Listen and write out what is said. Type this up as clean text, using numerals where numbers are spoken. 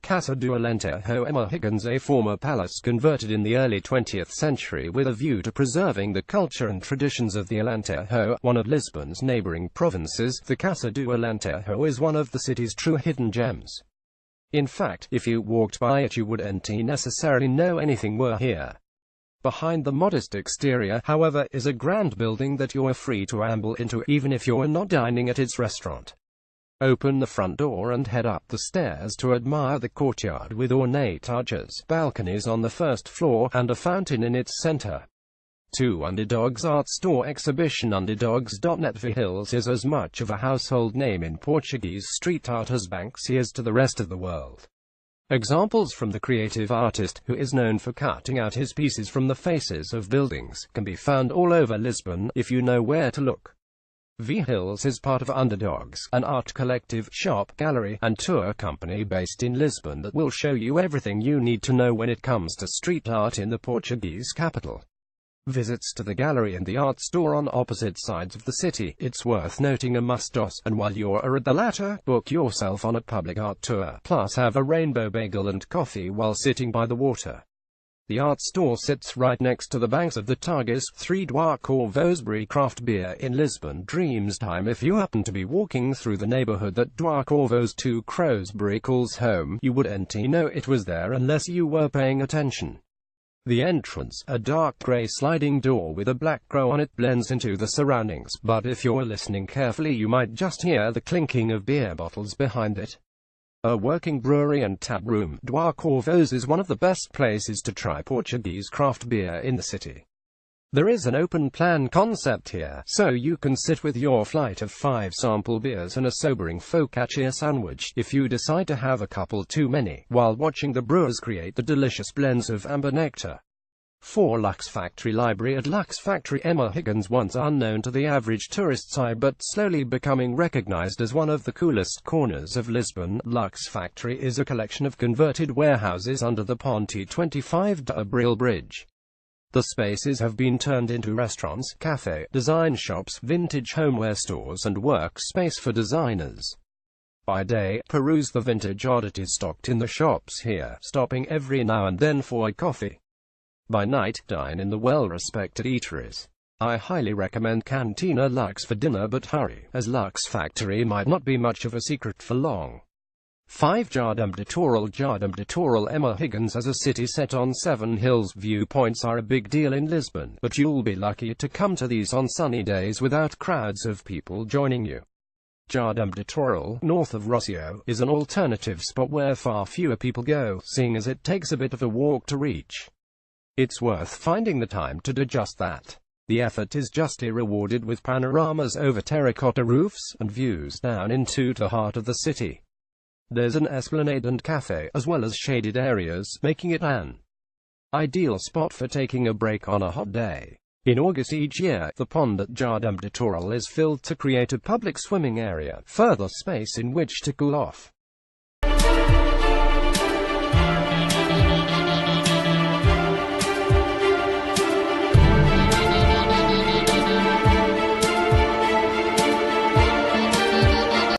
Casa do Alentejo Emma Higgins A, former palace converted in the early 20th century with a view to preserving the culture and traditions of the Alentejo, one of Lisbon's neighboring provinces. The Casa do Alentejo is one of the city's true hidden gems. In fact, if you walked by it you wouldn't necessarily know anything were here. Behind the modest exterior, however, is a grand building that you're free to amble into, even if you're not dining at its restaurant. Open the front door and head up the stairs to admire the courtyard with ornate arches, balconies on the first floor, and a fountain in its center. 2 Underdogs Art Store Exhibition. Underdogs.net. Hills is as much of a household name in Portuguese street art as Banksy is to the rest of the world. Examples from the creative artist, who is known for cutting out his pieces from the faces of buildings, can be found all over Lisbon, if you know where to look. Hills is part of Underdogs, an art collective, shop, gallery, and tour company based in Lisbon that will show you everything you need to know when it comes to street art in the Portuguese capital. Visits to the gallery and the art store on opposite sides of the city, it's worth noting, a must-dos, and while you're at the latter, book yourself on a public art tour, plus have a rainbow bagel and coffee while sitting by the water. The art store sits right next to the banks of the Tagus, 3 Corvosbury craft beer in Lisbon. Dreams time. If you happen to be walking through the neighborhood that Corvos 2 Crowsbury calls home, you wouldn't know it was there unless you were paying attention. The entrance, a dark grey sliding door with a black crow on it, blends into the surroundings, but if you're listening carefully you might just hear the clinking of beer bottles behind it. A working brewery and tap room. Corvos is one of the best places to try Portuguese craft beer in the city. There is an open plan concept here, so you can sit with your flight of 5 sample beers and a sobering focaccia sandwich, if you decide to have a couple too many, while watching the brewers create the delicious blends of amber nectar. 4 Lux Factory Library. At Lux Factory, Emma Higgins, once unknown to the average tourist's eye but slowly becoming recognized as one of the coolest corners of Lisbon, Lux Factory is a collection of converted warehouses under the Ponte 25 de Abril bridge. The spaces have been turned into restaurants, cafe, design shops, vintage homeware stores, and workspace for designers. By day, peruse the vintage oddities stocked in the shops here, stopping every now and then for a coffee. By night, dine in the well-respected eateries. I highly recommend Cantina Lux for dinner, but hurry, as Lux Factory might not be much of a secret for long. 5 Jardim de Toural. Emma Higgins as a city set on 7 hills. Viewpoints are a big deal in Lisbon, but you'll be lucky to come to these on sunny days without crowds of people joining you. Jardim de Toural, north of Rocio, is an alternative spot where far fewer people go, seeing as it takes a bit of a walk to reach. It's worth finding the time to do just that. The effort is justly rewarded with panoramas over terracotta roofs, and views down into the heart of the city. There's an esplanade and cafe, as well as shaded areas, making it an ideal spot for taking a break on a hot day. In August each year, the pond at Jardim de Toural is filled to create a public swimming area, further space in which to cool off.